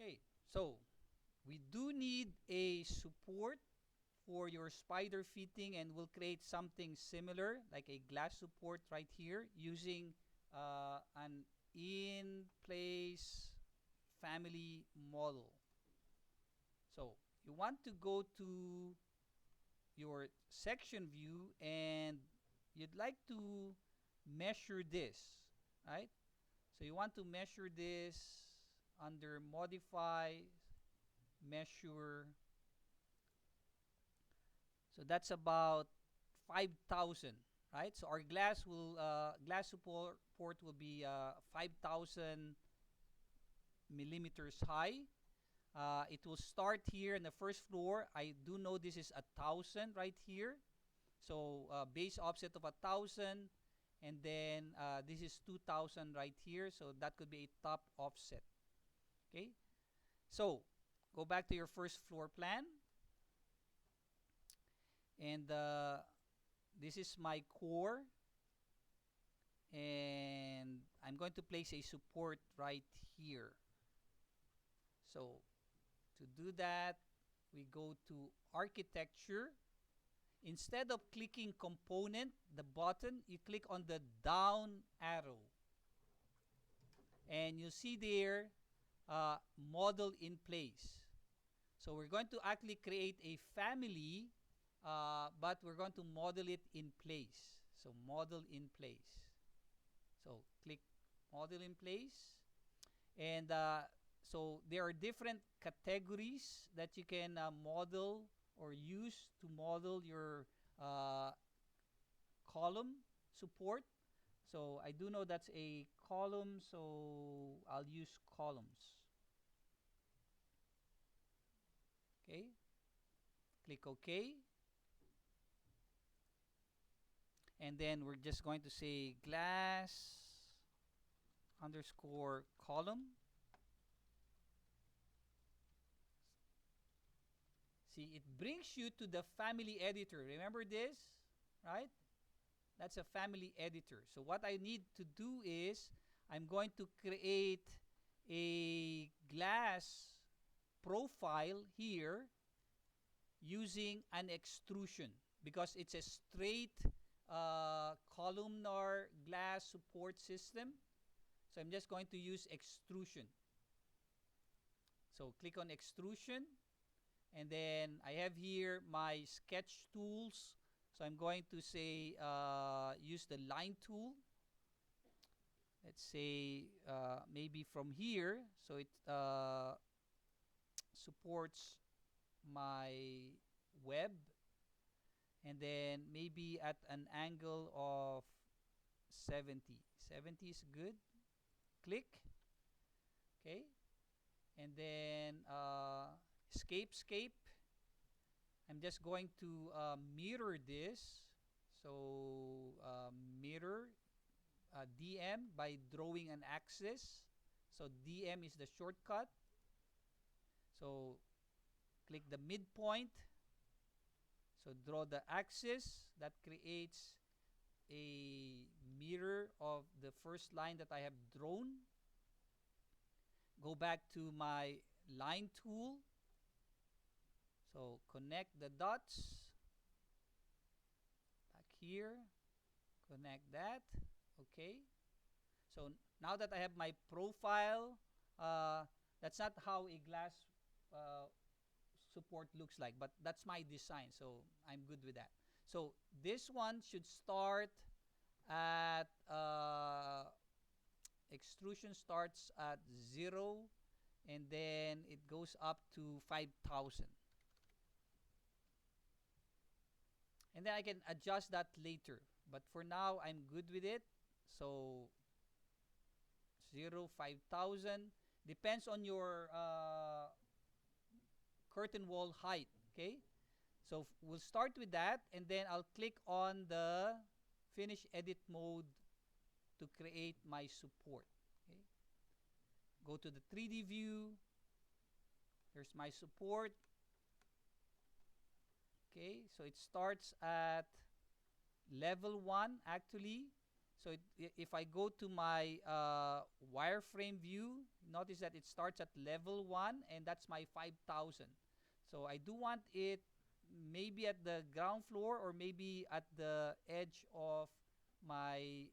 Okay, so we do need a support for your spider fitting, and we'll create something similar like a glass support right here using an in place family model. So you want to go to your section view and you'd like to measure this, right? So you want to measure this under modify, measure. So that's about 5,000, right? So our glass support port will be 5,000 millimeters high. It will start here in the first floor. I do know this is 1,000 right here. So base offset of 1,000, and then this is 2,000 right here. So that could be a top offset. Okay. So go back to your first floor plan, and this is my core, and I'm going to place a support right here. So to do that, we go to architecture. Instead of clicking component, the button, you click on the down arrow. And you see there, model in place. So we're going to actually create a family, but we're going to model it in place. So model in place. So click model in place. And so there are different categories that you can model or use to model your uh, column support. So I do know that's a column, so I'll use columns. Okay, click OK. And then we're just going to say glass underscore column. See, it brings you to the family editor. Remember this, right? That's a family editor. So what I need to do is I'm going to create a glass profile here using an extrusion because it's a straight columnar glass support system. So I'm just going to use extrusion. So click on extrusion, and then I have here my sketch tools. So I'm going to say use the line tool. Let's say maybe from here, so it supports my web, and then maybe at an angle of 70. 70 is good. Click. Okay. And then escape. I'm just going to mirror this. So mirror DM by drawing an axis. So DM is the shortcut. So click the midpoint. So draw the axis. That creates a mirror of the first line that I have drawn. Go back to my line tool. So connect the dots. Back here. Connect that. Okay. So now that I have my profile, that's not how a glass support looks like, but that's my design, so I'm good with that. So this one should start at extrusion starts at 0, and then it goes up to 5,000. And then I can adjust that later, but for now I'm good with it. So 0, 5,000 depends on your curtain wall height. Okay, so we'll start with that, and then I'll click on the finish edit mode to create my support. Okay, go to the 3D view. Here's my support. Okay, so it starts at level 1 actually, So if I go to my wireframe view, notice that it starts at level 1 and that's my 5,000. So I do want it maybe at the ground floor or maybe at the edge of my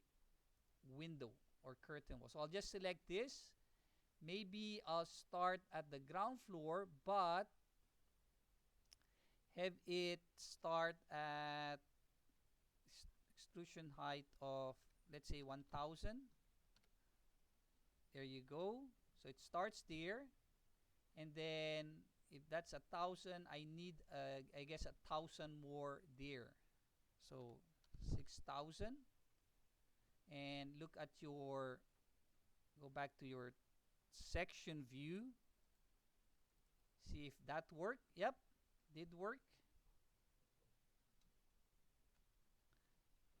window or curtain wall. So I'll just select this. Maybe I'll start at the ground floor, but have it start at extrusion height of, let's say, 1000. There you go. So it starts there, and then if that's 1000, I need I guess 1000 more there. So 6000, and look at your, go back to your section view, see if that worked. Yep, did work.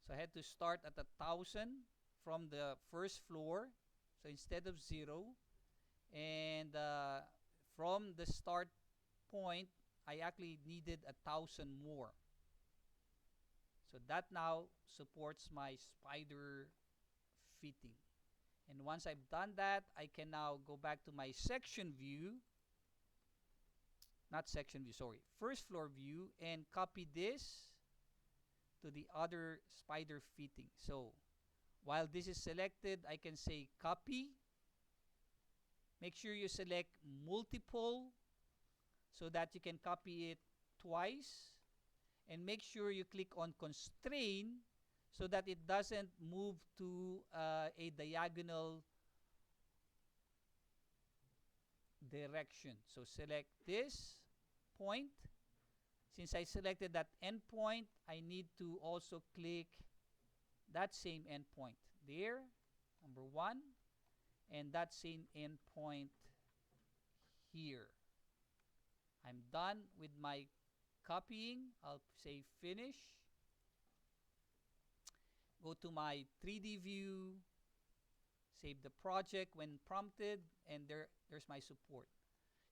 So I had to start at 1000 from the first floor, so instead of 0, and from the start point I actually needed 1000 more. So that now supports my spider fitting. And once I've done that, I can now go back to my section view, not section view, sorry, first floor view, and copy this to the other spider fitting. So while this is selected, I can say copy. Make sure you select multiple so that you can copy it twice. And make sure you click on constrain so that it doesn't move to a diagonal direction. So select this point. Since I selected that endpoint, I need to also click that same endpoint there, number 1, and that same endpoint here. I'm done with my copying. I'll say finish. Go to my 3D view, save the project when prompted, and there's my support.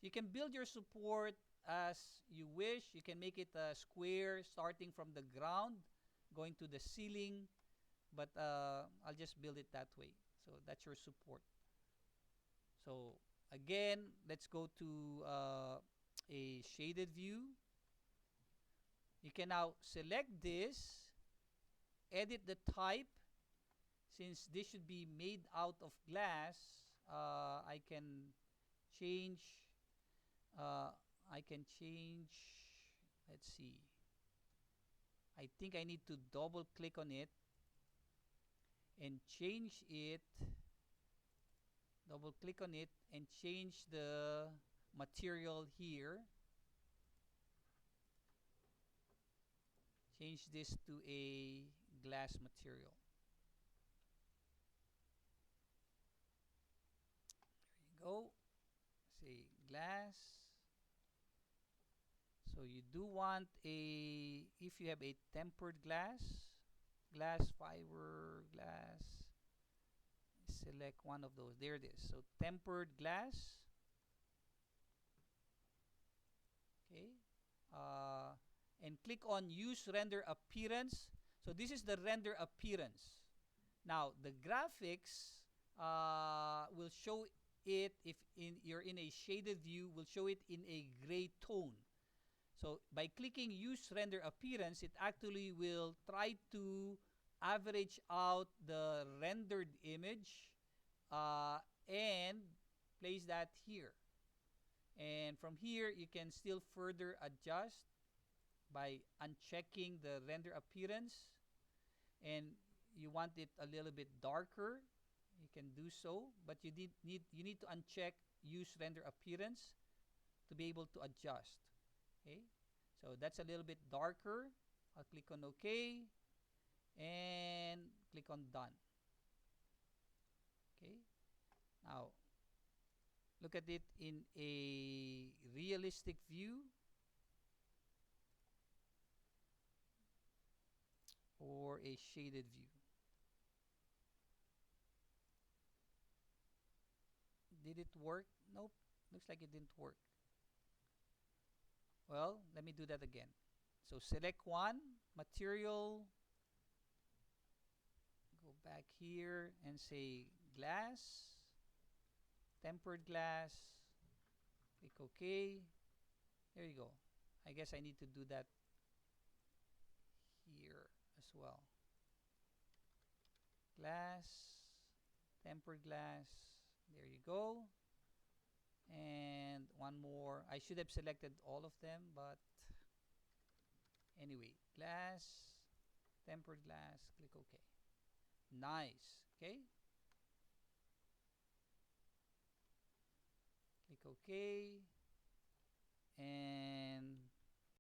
You can build your support as you wish. You can make it a square starting from the ground, going to the ceiling, but I'll just build it that way. So that's your support. So again, let's go to a shaded view. You can now select this, edit the type. Since this should be made out of glass, I can change, let's see, I think I need to double click on it and change it, double click on it and change the material here. Change this to a glass material. There you go. Say glass. So you do want a, if you have a tempered glass, glass, fiber, glass, select one of those. There it is. So tempered glass. Okay. And click on use render appearance. So this is the render appearance. Now the graphics will show it, if you're in a shaded view, will show it in a gray tone. So by clicking use render appearance, it actually will try to average out the rendered image and place that here. And from here you can still further adjust by unchecking the render appearance, and you want it a little bit darker, you can do so, but you need to uncheck use render appearance to be able to adjust. Okay, so that's a little bit darker. I'll click on OK and click on done. Okay, now look at it in a realistic view or a shaded view. Did it work? Nope, looks like it didn't work. Well, let me do that again. So select one, material, Go back here and say glass, tempered glass. Click OK. There you go. I guess I need to do that here as well. Glass, tempered glass. There you go. And one more. I should have selected all of them, but anyway, glass, tempered glass, click OK. Nice. Okay. Click OK. And